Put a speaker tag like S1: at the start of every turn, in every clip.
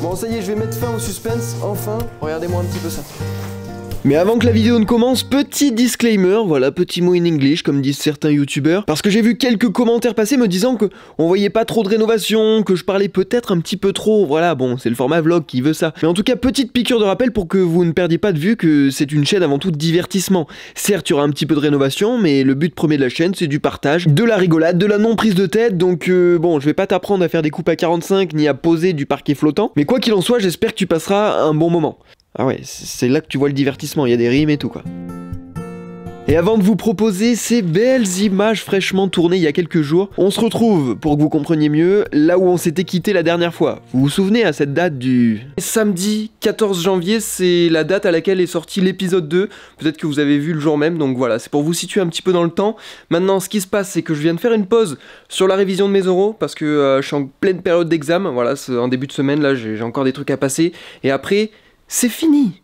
S1: Bon ça y est, je vais mettre fin au suspense, enfin. Regardez-moi un petit peu ça.
S2: Mais avant que la vidéo ne commence, petit disclaimer, voilà, petit mot in English comme disent certains youtubeurs, parce que j'ai vu quelques commentaires passer me disant que on voyait pas trop de rénovation, que je parlais peut-être un petit peu trop, voilà, bon, c'est le format vlog qui veut ça. Mais en tout cas, petite piqûre de rappel pour que vous ne perdiez pas de vue que c'est une chaîne avant tout de divertissement. Certes, il y aura un petit peu de rénovation, mais le but premier de la chaîne, c'est du partage, de la rigolade, de la non-prise de tête, donc bon, je vais pas t'apprendre à faire des coupes à 45 ni à poser du parquet flottant, mais quoi qu'il en soit, j'espère que tu passeras un bon moment. Ah ouais, c'est là que tu vois le divertissement, il y a des rimes et tout quoi. Et avant de vous proposer ces belles images fraîchement tournées il y a quelques jours, on se retrouve, pour que vous compreniez mieux, là où on s'était quitté la dernière fois. Vous vous souvenez à cette date du... Samedi 14 janvier, c'est la date à laquelle est sorti l'épisode 2. Peut-être que vous avez vu le jour même, donc voilà, c'est pour vous situer un petit peu dans le temps. Maintenant, ce qui se passe, c'est que je viens de faire une pause sur la révision de mes oraux, parce que je suis en pleine période d'examen, voilà, en début de semaine, là, j'ai encore des trucs à passer. Et après... c'est fini.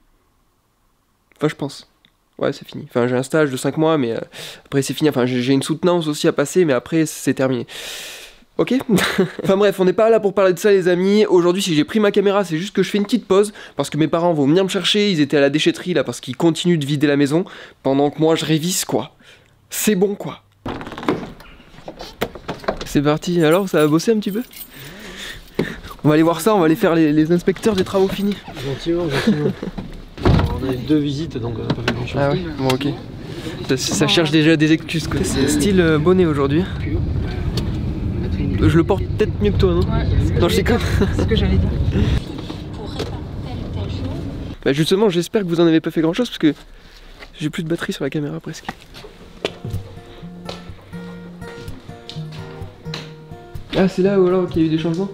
S2: Enfin, je pense. Ouais, c'est fini. Enfin, j'ai un stage de 5 mois, mais après, c'est fini. Enfin, j'ai une soutenance aussi à passer, mais après, c'est terminé. Ok. Enfin bref, on n'est pas là pour parler de ça, les amis. Aujourd'hui, si j'ai pris ma caméra, c'est juste que je fais une petite pause, parce que mes parents vont venir me chercher. Ils étaient à la déchetterie, là, parce qu'ils continuent de vider la maison, pendant que moi, je révise, quoi. C'est bon, quoi. C'est parti. Alors, ça a bossé un petit peu ? On va aller voir ça, on va aller faire les inspecteurs des travaux finis.
S3: Gentiment. On a eu 2 visites donc on n'a pas fait grand chose.
S2: Ah ouais, bon ok. Ça cherche déjà des excuses quoi. C'est style bonnet aujourd'hui. Je le porte peut-être mieux que toi, non?
S4: Ouais,
S2: non, je déconne.
S4: C'est ce que j'allais dire.
S2: Bah justement, j'espère que vous en avez pas fait grand chose parce que j'ai plus de batterie sur la caméra presque. Ah c'est là où alors qu'il y a eu des changements?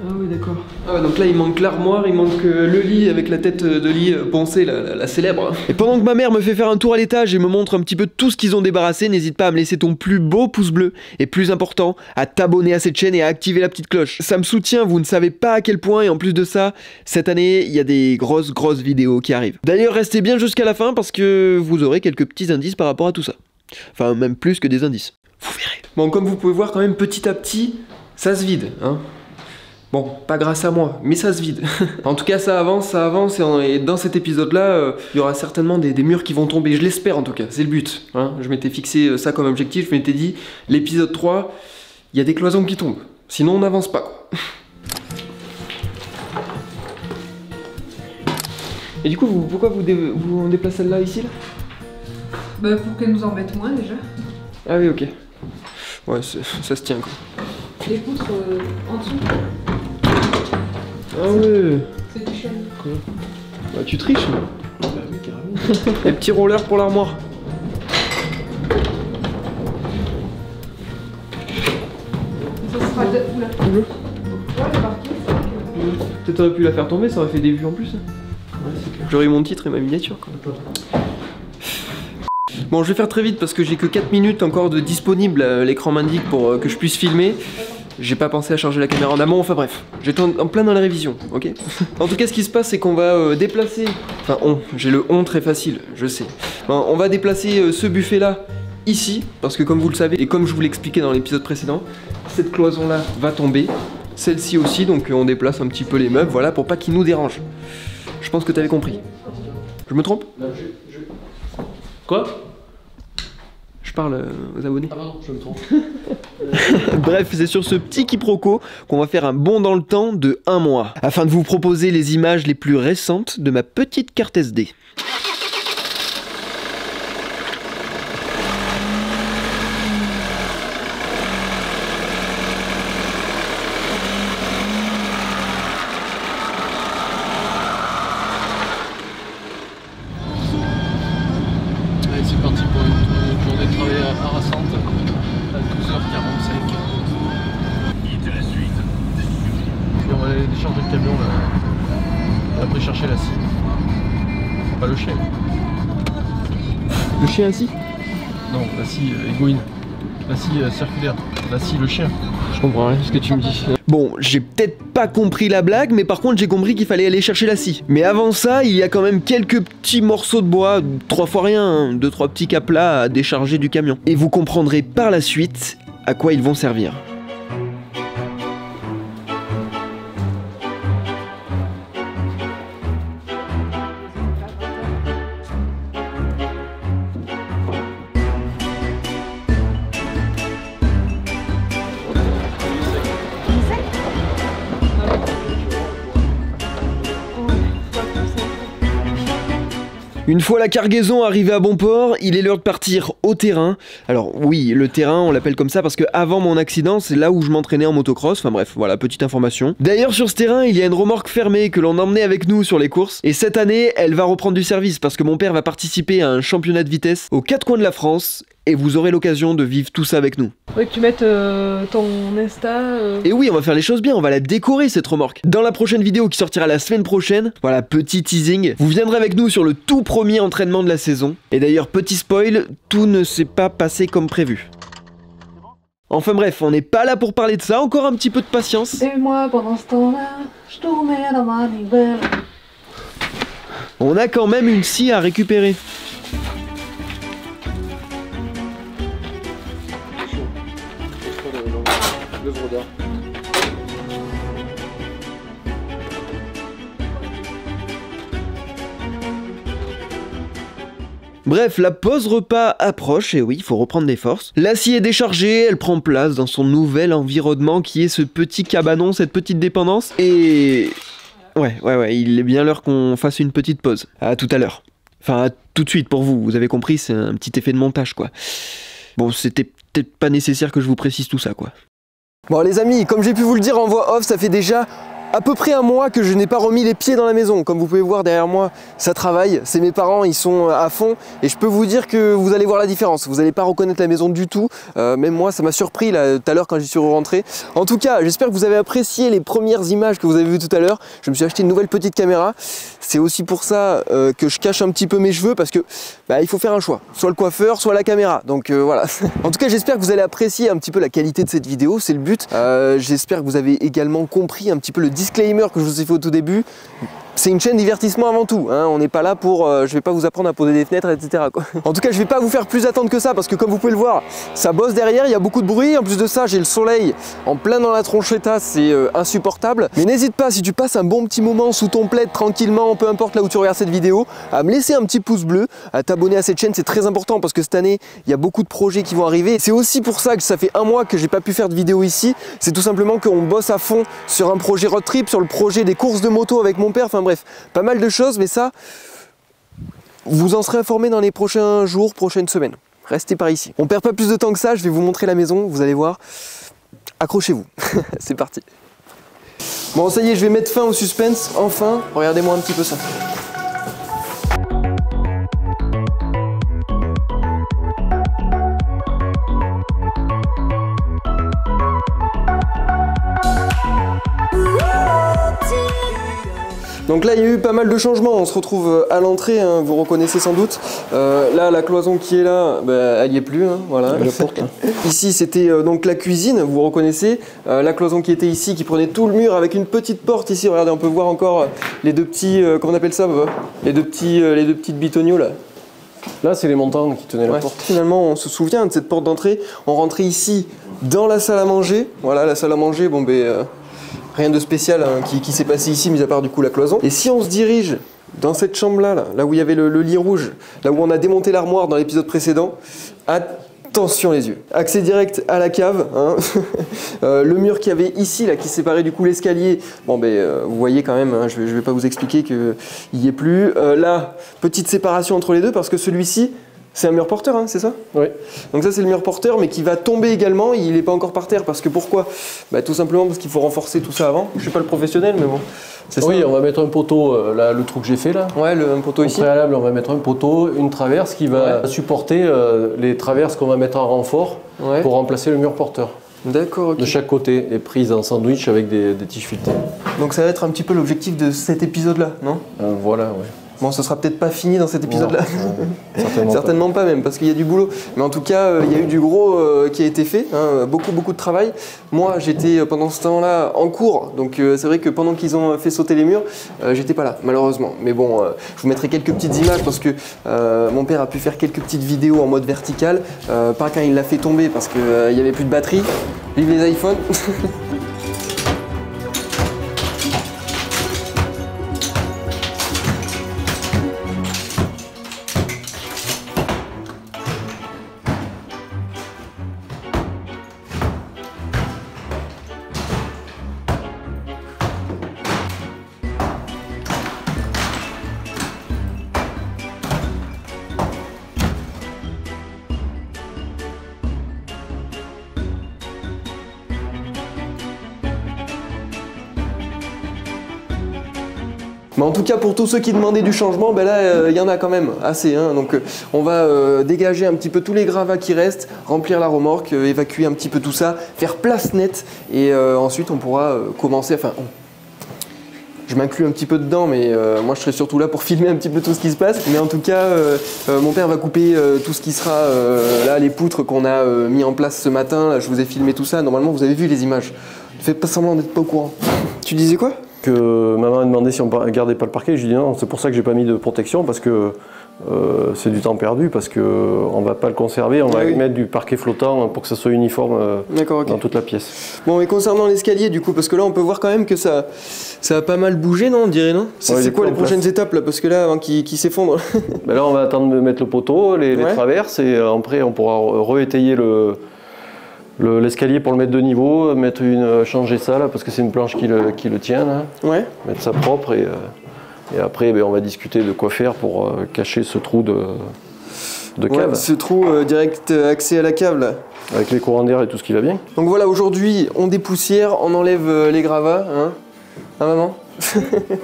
S2: Ah oui d'accord. Ah ouais, donc là il manque l'armoire, il manque le lit avec la tête de lit poncée, la célèbre. Et pendant que ma mère me fait faire un tour à l'étage et me montre un petit peu tout ce qu'ils ont débarrassé, n'hésite pas à me laisser ton plus beau pouce bleu et plus important, à t'abonner à cette chaîne et à activer la petite cloche. Ça me soutient, vous ne savez pas à quel point, et en plus de ça, cette année il y a des grosses vidéos qui arrivent. D'ailleurs restez bien jusqu'à la fin parce que vous aurez quelques petits indices par rapport à tout ça. Enfin même plus que des indices. Vous verrez. Bon comme vous pouvez voir quand même petit à petit, ça se vide hein. Bon, pas grâce à moi, mais ça se vide. En tout cas, ça avance, et dans cet épisode-là, il y aura certainement des murs qui vont tomber, je l'espère en tout cas, c'est le but. Hein. Je m'étais fixé ça comme objectif, je m'étais dit, l'épisode 3, il y a des cloisons qui tombent, sinon on n'avance pas, quoi. Et du coup, pourquoi vous déplacez celle-là, ici, là?
S4: Bah, pour qu'elle nous embête moins, déjà.
S2: Ah oui, ok. Ouais, ça se tient, quoi.
S4: Les poutres en dessous.
S2: Ah ouais.
S4: C'est du chêne.
S2: Quoi? Bah tu triches.
S3: Bah oui, carrément.
S2: Les petits rollers pour l'armoire.
S4: Ça sera de... Oula.
S2: Oula.
S4: Ouais, le parquet, c'est vrai que...
S2: Peut-être t'aurais pu la faire tomber, ça aurait fait des vues en plus. Ouais, j'aurais eu mon titre et ma miniature quoi. Bon je vais faire très vite parce que j'ai que 4 minutes encore de disponible, l'écran m'indique pour que je puisse filmer. J'ai pas pensé à charger la caméra en amont, enfin bref, j'étais en plein dans la révision, ok. En tout cas ce qui se passe c'est qu'on va déplacer, enfin j'ai le très facile, je sais. Bon, on va déplacer ce buffet là, ici, parce que comme vous le savez, et comme je vous l'expliquais dans l'épisode précédent, cette cloison là va tomber, celle-ci aussi, donc on déplace un petit peu les meubles, voilà, pour pas qu'ils nous dérangent. Je pense que t'avais compris. Je me trompe?
S3: Quoi?
S2: Je parle aux abonnés.
S3: Ah pardon, je me trompe.
S2: Bref, c'est sur ce petit quiproquo qu'on va faire un bond dans le temps de 1 mois, afin de vous proposer les images les plus récentes de ma petite carte SD.
S3: Allez, c'est parti pour une journée de travail harassante à 12h45. Et on va aller décharger le camion là. Et après chercher la scie. Pas le chien.
S2: Le chien assis?
S3: Non, la scie égoïne. La scie circulaire. La scie le chien.
S2: Je comprends rien ce que tu me dis. Bon, j'ai peut-être pas compris la blague, mais par contre j'ai compris qu'il fallait aller chercher la scie. Mais avant ça, il y a quand même quelques petits morceaux de bois, 3 fois rien, hein, 2-3 petits caplas à décharger du camion. Et vous comprendrez par la suite à quoi ils vont servir. Une fois la cargaison arrivée à bon port, il est l'heure de partir au terrain. Alors oui, le terrain, on l'appelle comme ça parce que avant mon accident, c'est là où je m'entraînais en motocross. Enfin bref, voilà, petite information. D'ailleurs, sur ce terrain, il y a une remorque fermée que l'on emmenait avec nous sur les courses. Et cette année, elle va reprendre du service parce que mon père va participer à un championnat de vitesse aux 4 coins de la France. Et vous aurez l'occasion de vivre tout ça avec nous.
S4: Ouais, que tu mettes ton Insta.
S2: Et oui, on va faire les choses bien, on va la décorer cette remorque. Dans la prochaine vidéo qui sortira la semaine prochaine, voilà, petit teasing, vous viendrez avec nous sur le tout premier entraînement de la saison. Et d'ailleurs, petit spoil, tout ne s'est pas passé comme prévu. Enfin bref, on n'est pas là pour parler de ça, encore un petit peu de patience.
S4: Et moi, pendant ce temps-là, je tournais dans ma nouvelle.
S2: On a quand même une scie à récupérer. Bref, la pause repas approche, et oui, il faut reprendre des forces. La scie est déchargée, elle prend place dans son nouvel environnement qui est ce petit cabanon, cette petite dépendance, et... Ouais, il est bien l'heure qu'on fasse une petite pause. À tout à l'heure. Enfin, à tout de suite pour vous, vous avez compris, c'est un petit effet de montage, quoi. Bon, c'était peut-être pas nécessaire que je vous précise tout ça, quoi. Bon les amis, comme j'ai pu vous le dire en voix off, ça fait déjà à peu près un mois que je n'ai pas remis les pieds dans la maison. Comme vous pouvez voir derrière moi, ça travaille. C'est mes parents, ils sont à fond. Et je peux vous dire que vous allez voir la différence. Vous n'allez pas reconnaître la maison du tout. Même moi, ça m'a surpris là, tout à l'heure quand j'y suis rentré. En tout cas, j'espère que vous avez apprécié les premières images que vous avez vues tout à l'heure. Je me suis acheté une nouvelle petite caméra. C'est aussi pour ça que je cache un petit peu mes cheveux parce que il faut faire un choix. Soit le coiffeur, soit la caméra. Donc voilà. En tout cas, j'espère que vous allez apprécier un petit peu la qualité de cette vidéo. C'est le but. J'espère que vous avez également compris un petit peu le disclaimer que je vous ai fait au tout début. C'est une chaîne divertissement avant tout, hein. On n'est pas là pour... je vais pas vous apprendre à poser des fenêtres, etc. quoi. En tout cas, je vais pas vous faire plus attendre que ça parce que comme vous pouvez le voir, ça bosse derrière, il y a beaucoup de bruit. En plus de ça, j'ai le soleil en plein dans la tronchetta, c'est insupportable. Mais n'hésite pas, si tu passes un bon petit moment sous ton plaid tranquillement, peu importe là où tu regardes cette vidéo, à me laisser un petit pouce bleu, à t'abonner à cette chaîne, c'est très important parce que cette année, il y a beaucoup de projets qui vont arriver. C'est aussi pour ça que ça fait un mois que j'ai pas pu faire de vidéo ici. C'est tout simplement qu'on bosse à fond sur un projet road trip, sur le projet des courses de moto avec mon père. Enfin bref, pas mal de choses, mais ça, vous en serez informés dans les prochains jours, prochaines semaines. Restez par ici. On perd pas plus de temps que ça, je vais vous montrer la maison, vous allez voir. Accrochez-vous, c'est parti. Bon, ça y est, je vais mettre fin au suspense, enfin. Regardez-moi un petit peu ça. Donc là il y a eu pas mal de changements, on se retrouve à l'entrée, hein, vous reconnaissez sans doute. Là la cloison qui est là, elle n'y est plus, hein, voilà. La porte, hein. Ici c'était donc la cuisine, vous reconnaissez. La cloison qui était ici, qui prenait tout le mur avec une petite porte ici, regardez on peut voir encore les deux petits, comment on appelle ça, les deux petites bitognos là.
S3: Là c'est les montants qui tenaient la porte.
S2: Finalement on se souvient de cette porte d'entrée, on rentrait ici dans la salle à manger, voilà la salle à manger, bon rien de spécial hein, qui s'est passé ici, mis à part du coup la cloison. Et si on se dirige dans cette chambre-là, là où il y avait le lit rouge, là où on a démonté l'armoire dans l'épisode précédent, attention les yeux. Accès direct à la cave, hein. Le mur qu'il y avait ici, là, qui séparait du coup l'escalier, bon vous voyez quand même, hein, je vais pas vous expliquer qu'il n'y est plus. Là, petite séparation entre les deux, parce que celui-ci, c'est un mur porteur, hein, c'est ça?
S3: Oui.
S2: Donc ça c'est le mur porteur, mais qui va tomber également, il n'est pas encore par terre, parce que pourquoi? Tout simplement parce qu'il faut renforcer tout ça avant. Je suis pas le professionnel, mais bon.
S3: Oui, on va mettre un poteau, là, le trou que j'ai fait là.
S2: Ouais, un poteau ici.
S3: Au préalable, on va mettre un poteau, une traverse qui va supporter les traverses qu'on va mettre en renfort pour remplacer le mur porteur.
S2: D'accord, ok.
S3: De chaque côté, et prise en sandwich avec des tiges filetées.
S2: Donc ça va être un petit peu l'objectif de cet épisode-là, non?
S3: Voilà, ouais.
S2: Bon, ce sera peut-être pas fini dans cet épisode-là.
S3: Certainement
S2: pas même, parce qu'il y a du boulot. Mais en tout cas, il y a eu du gros qui a été fait, hein, beaucoup de travail. Moi, j'étais pendant ce temps-là en cours, donc c'est vrai que pendant qu'ils ont fait sauter les murs, j'étais pas là, malheureusement. Mais bon, je vous mettrai quelques petites images parce que mon père a pu faire quelques petites vidéos en mode vertical. Pas quand il l'a fait tomber parce qu'il n'y avait plus de batterie. Vive les iPhones.
S1: Mais en tout cas, pour tous ceux qui demandaient du changement, ben là, il y en a quand même assez. Hein. Donc, on va dégager un petit peu tous les gravats qui restent, remplir la remorque, évacuer un petit peu tout ça, faire place nette. Et ensuite, on pourra commencer. Enfin, je m'inclus un petit peu dedans, mais moi, je serai surtout là pour filmer un petit peu tout ce qui se passe. Mais en tout cas, mon père va couper tout ce qui sera là, les poutres qu'on a mis en place ce matin. Là, je vous ai filmé tout ça. Normalement, vous avez vu les images. Ne faites pas semblant d'être pas au courant. Tu disais quoi?
S3: Que maman a demandé si on gardait pas le parquet, je lui ai dit non, c'est pour ça que j'ai pas mis de protection, parce que c'est du temps perdu, parce qu'on va pas le conserver, on va mettre du parquet flottant pour que ça soit uniforme dans toute la pièce.
S1: Bon, et concernant l'escalier du coup, parce que là on peut voir quand même que ça a pas mal bougé, non, on dirait, non? C'est quoi les prochaines étapes là? Parce que là, avant qu'il s'effondre.
S3: Ben là on va attendre de mettre le poteau, les traverses, et après on pourra re-étayer l'escalier pour le mettre de niveau, changer ça là, parce que c'est une planche qui le tient là. Ouais. Mettre ça propre et après on va discuter de quoi faire pour cacher ce trou de cave.
S1: Ce trou direct accès à la cave là.
S3: Avec les courants d'air et tout ce qui va bien.
S1: Donc voilà, aujourd'hui on dépoussière, on enlève les gravats, hein, maman.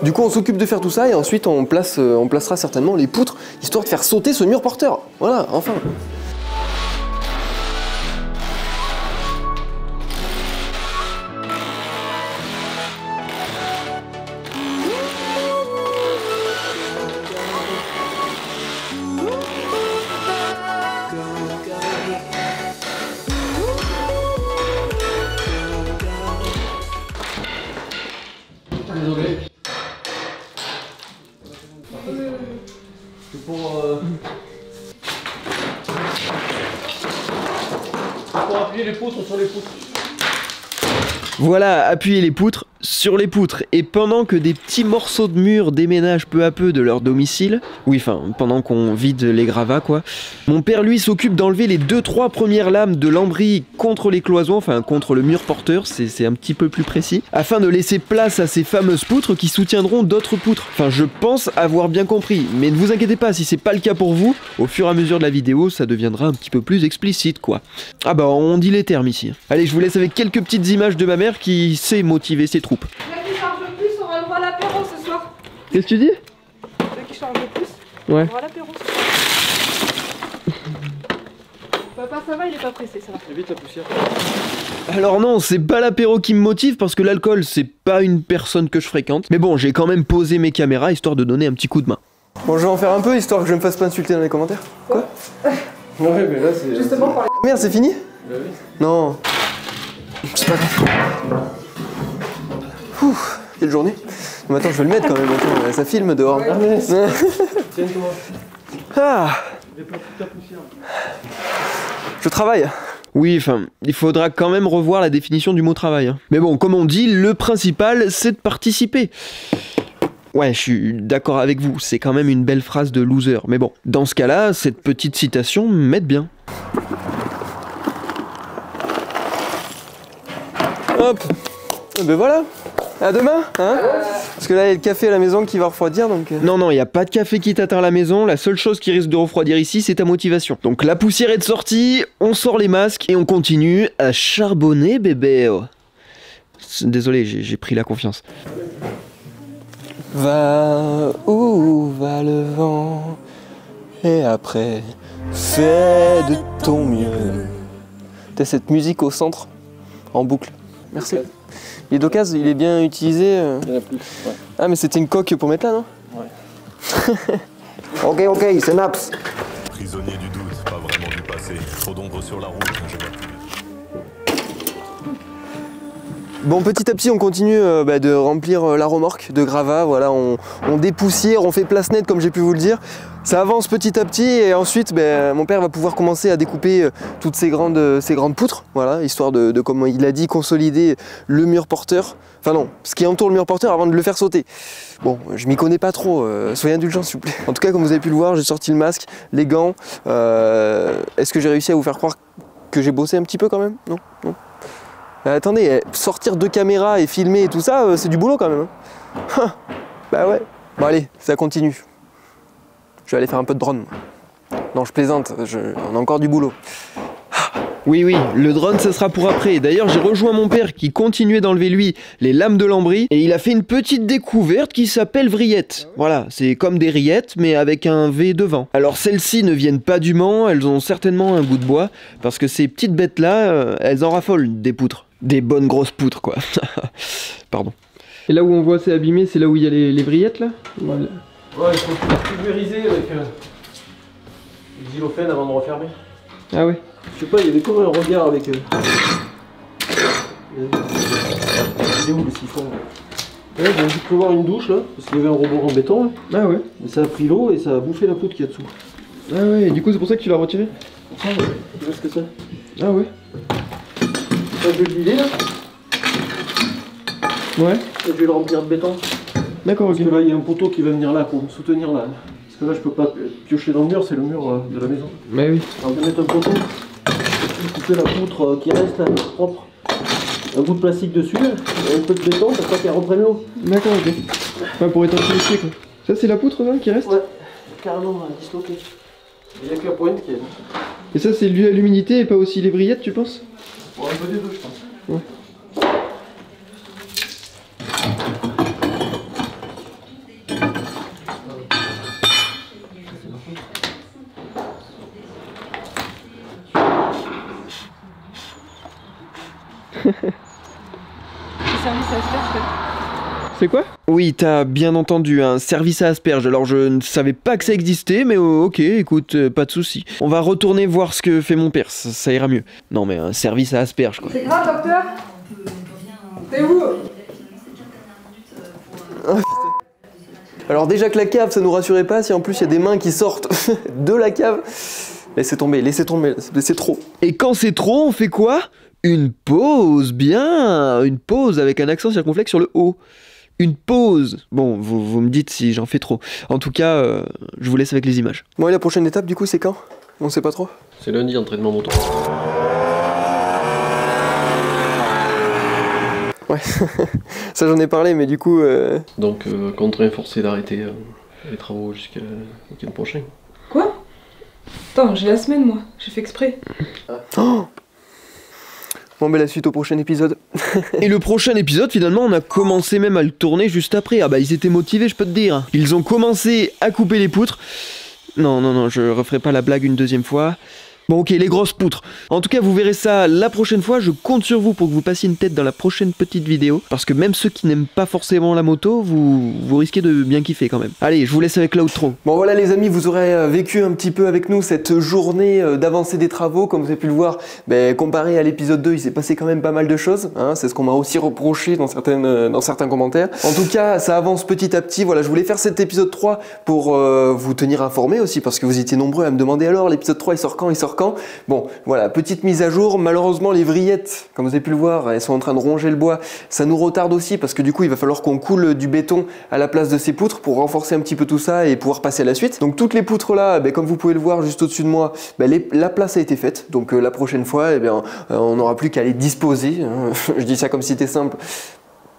S1: Du coup on s'occupe de faire tout ça et ensuite on placera certainement les poutres, histoire de faire sauter ce mur porteur. Voilà, enfin.
S3: Désolé. C'est pour appuyer les poutres sur les poutres.
S2: Voilà, appuyer les poutres sur les poutres. Et pendant que des petits morceaux de mur déménagent peu à peu de leur domicile, oui, enfin, pendant qu'on vide les gravats, quoi, mon père, lui, s'occupe d'enlever les 2-3 premières lames de lambris contre les cloisons, enfin, contre le mur porteur, c'est un petit peu plus précis, afin de laisser place à ces fameuses poutres qui soutiendront d'autres poutres. Enfin, je pense avoir bien compris, mais ne vous inquiétez pas, si c'est pas le cas pour vous, au fur et à mesure de la vidéo, ça deviendra un petit peu plus explicite, quoi. Ah bah, on dit les termes ici. Allez, je vous laisse avec quelques petites images de ma mère qui sait motiver ses troupes.
S5: Celui qui charge le plus aura le droit à l'apéro ce soir.
S2: Qu'est-ce que tu dis?
S5: Celui qui charge le plus aura l'apéro ce soir. Papa, ça va, il est pas pressé, ça va.
S3: Évite la poussière.
S2: Alors non, c'est pas l'apéro qui me motive parce que l'alcool, c'est pas une personne que je fréquente. Mais bon, j'ai quand même posé mes caméras histoire de donner un petit coup de main.
S1: Bon, je vais en faire un peu histoire que je me fasse pas insulter dans les commentaires. Quoi?
S3: Ouais, mais là c'est...
S5: Justement, par
S1: Merde, c'est fini?
S3: Bah oui.
S1: Non. C'est pas grave. Ouh, quelle journée. Mais attends, je vais le mettre quand même. Attends, ça filme dehors.
S3: Ah, mais tiens-toi.
S1: Ah. Je travaille.
S2: Oui, enfin, il faudra quand même revoir la définition du mot travail. Hein. Mais bon, comme on dit, le principal, c'est de participer. Ouais, je suis d'accord avec vous, c'est quand même une belle phrase de loser. Mais bon, dans ce cas-là, cette petite citation m'aide bien.
S1: Hop. Et ben voilà. À demain, hein? Parce que là, il y a le café à la maison qui va refroidir, donc...
S2: Non, non, il n'y a pas de café qui t'atteint à la maison. La seule chose qui risque de refroidir ici, c'est ta motivation. Donc la poussière est de sortie, on sort les masques et on continue à charbonner, bébé. Oh. Désolé, j'ai pris la confiance.
S1: Va où va le vent, et après, fais de ton mieux. T'as cette musique au centre, en boucle. Merci. Il est d'occasion, il est bien utilisé.
S3: Il y en a plus. Ouais.
S1: Ah, mais c'était une coque pour mettre là, non?
S3: Ouais.
S1: Ok, c'est naps.
S6: Prisonnier du doute, pas vraiment du passé. Trop d'ombre sur la route, je vois plus.
S1: Bon, petit à petit, on continue de remplir la remorque de gravats. Voilà, on dépoussière, on fait place nette, comme j'ai pu vous le dire. Ça avance petit à petit et ensuite, mon père va pouvoir commencer à découper toutes ces grandes poutres. Voilà, histoire de, comme il a dit, consolider le mur porteur. Enfin non, ce qui entoure le mur porteur avant de le faire sauter. Bon, je m'y connais pas trop, soyez indulgents s'il vous plaît. En tout cas, comme vous avez pu le voir, j'ai sorti le masque, les gants. Est-ce que j'ai réussi à vous faire croire que j'ai bossé un petit peu quand même? Non, non. Attendez, sortir 2 caméras et filmer et tout ça, c'est du boulot quand même. Hein. Bah ouais. Bon allez, ça continue. Je vais aller faire un peu de drone. Non, je plaisante, on a encore du boulot.
S2: Oui, le drone ça sera pour après. D'ailleurs j'ai rejoint mon père qui continuait d'enlever lui les lames de lambris et il a fait une petite découverte qui s'appelle vrillette. Voilà, c'est comme des rillettes mais avec un V devant. Alors celles-ci ne viennent pas du Mans, elles ont certainement un goût de bois parce que ces petites bêtes là, elles en raffolent des poutres. Des bonnes grosses poutres quoi. Pardon. Et là où on voit c'est abîmé, c'est là où il y a les vrillettes là?
S3: Ouais, il faut pulvériser avec du xylophène avant de refermer.
S2: Ah ouais.
S3: Je sais pas, il y avait comme un regard avec... Il est où le siphon? Ouais, j'ai dû prévoir une douche là, parce qu'il y avait un rebord en béton. Là.
S2: Ah ouais.
S3: Et ça a pris l'eau et ça a bouffé la poutre qu'il y a dessous.
S2: Ah ouais, et du coup c'est pour ça que tu l'as retiré?
S3: Ah ouais, tu vois ce que c'est?
S2: Ah ouais.
S3: Ça, je vais le vider là.
S2: Ouais.
S3: Et je vais le remplir de béton.
S2: D'accord, ok.
S3: Parce que là, il y a un poteau qui va venir là pour me soutenir là. Parce que là, je peux pas piocher dans le mur, c'est le mur de la maison.
S2: Mais oui.
S3: Alors, je vais mettre un poteau. Je vais couper la poutre qui reste là, propre. Un bout de plastique dessus, et un peu de béton, pour pas qu'elle reprenne l'eau.
S2: D'accord, ok. Ouais, pour étancher les pieds quoi. Ça, c'est la poutre là qui reste?
S3: Ouais, carrément disloquée. Il n'y a que la pointe qui est.
S2: Et ça, c'est dû à l'humidité et pas aussi les vrillettes, tu penses?
S3: Bon, un peu des deux, je pense.
S2: Ouais. C'est quoi? Oui, t'as bien entendu, un service à asperges. Alors je ne savais pas que ça existait, mais ok, écoute, pas de souci. On va retourner voir ce que fait mon père, ça ira mieux. Non mais un service à asperges quoi.
S5: C'est grave, docteur? T'es où?
S1: Alors déjà que la cave, ça nous rassurait pas, si en plus il y a des mains qui sortent de la cave, laissez tomber, c'est trop.
S2: Et quand c'est trop, on fait quoi? Une pause, bien, une pause avec un accent circonflexe sur le O. Une pause. Bon, vous me dites si j'en fais trop. En tout cas, je vous laisse avec les images.
S1: Bon, et la prochaine étape, du coup, c'est quand? On sait pas trop.
S3: C'est lundi, entraînement moto.
S1: Ouais, ça j'en ai parlé, mais du coup...
S3: Donc, contraint forcé d'arrêter les travaux jusqu'à le week-end prochain.
S5: Quoi? Attends, j'ai la semaine, moi. J'ai fait exprès.
S1: Oh bon, ben la suite au prochain épisode.
S2: Et le prochain épisode, finalement, on a commencé même à le tourner juste après. Ah bah, ils étaient motivés, je peux te dire. Ils ont commencé à couper les poutres. Non, je referai pas la blague une deuxième fois. Bon ok, les grosses poutres. En tout cas, vous verrez ça la prochaine fois. Je compte sur vous pour que vous passiez une tête dans la prochaine petite vidéo. Parce que même ceux qui n'aiment pas forcément la moto, vous risquez de bien kiffer quand même. Allez, je vous laisse avec l'outro.
S1: Bon voilà les amis, vous aurez vécu un petit peu avec nous cette journée d'avancée des travaux. Comme vous avez pu le voir, comparé à l'épisode 2, il s'est passé quand même pas mal de choses. Hein, c'est ce qu'on m'a aussi reproché dans certains commentaires. En tout cas, ça avance petit à petit. Voilà, je voulais faire cet épisode 3 pour vous tenir informés aussi. Parce que vous étiez nombreux à me demander alors, l'épisode 3 il sort quand? Bon, voilà, petite mise à jour. Malheureusement, les vrillettes, comme vous avez pu le voir, elles sont en train de ronger le bois. Ça nous retarde aussi parce que du coup, il va falloir qu'on coule du béton à la place de ces poutres pour renforcer un petit peu tout ça et pouvoir passer à la suite. Donc toutes les poutres là, comme vous pouvez le voir juste au-dessus de moi, la place a été faite. Donc la prochaine fois, on n'aura plus qu'à les disposer. Je dis ça comme si c'était simple.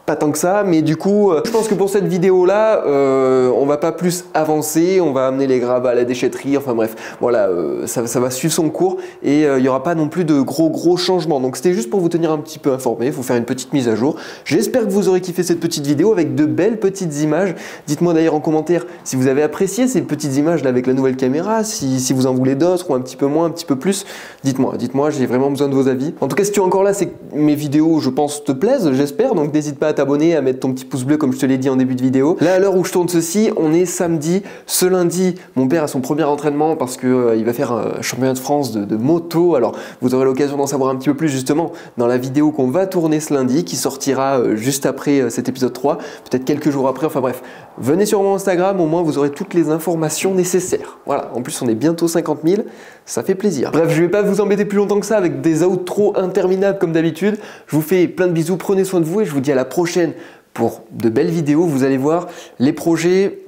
S1: Pas tant que ça, mais du coup, je pense que pour cette vidéo-là, on va pas plus avancer, on va amener les gravats à la déchetterie, enfin bref, voilà, ça va suivre son cours et il n'y aura pas non plus de gros changements. Donc c'était juste pour vous tenir un petit peu informé, vous faire une petite mise à jour. J'espère que vous aurez kiffé cette petite vidéo avec de belles petites images. Dites-moi d'ailleurs en commentaire si vous avez apprécié ces petites images là avec la nouvelle caméra, si vous en voulez d'autres ou un petit peu moins, un petit peu plus. Dites-moi, j'ai vraiment besoin de vos avis. En tout cas, si tu es encore là, c'est que mes vidéos, je pense, te plaisent, j'espère, donc n'hésite pas à t'abonner, à mettre ton petit pouce bleu comme je te l'ai dit en début de vidéo. Là à l'heure où je tourne ceci, on est samedi. Ce lundi, mon père a son premier entraînement parce que il va faire un championnat de France de moto. Alors vous aurez l'occasion d'en savoir un petit peu plus justement dans la vidéo qu'on va tourner ce lundi, qui sortira juste après cet épisode 3, peut-être quelques jours après, enfin bref. Venez sur mon Instagram, au moins vous aurez toutes les informations nécessaires. Voilà, en plus on est bientôt 50 000, ça fait plaisir. Bref, je vais pas vous embêter plus longtemps que ça avec des outros interminables comme d'habitude. Je vous fais plein de bisous, prenez soin de vous et je vous dis à la prochaine pour de belles vidéos. Vous allez voir, les projets,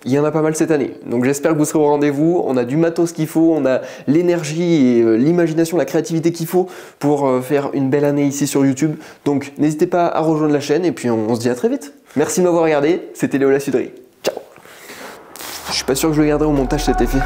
S1: il y en a pas mal cette année. Donc j'espère que vous serez au rendez-vous. On a du matos qu'il faut, on a l'énergie et l'imagination, la créativité qu'il faut pour faire une belle année ici sur YouTube. Donc n'hésitez pas à rejoindre la chaîne et puis on se dit à très vite. Merci de m'avoir regardé, c'était Léo La Suderie. Ciao. Je suis pas sûr que je le garderai au montage cet effet.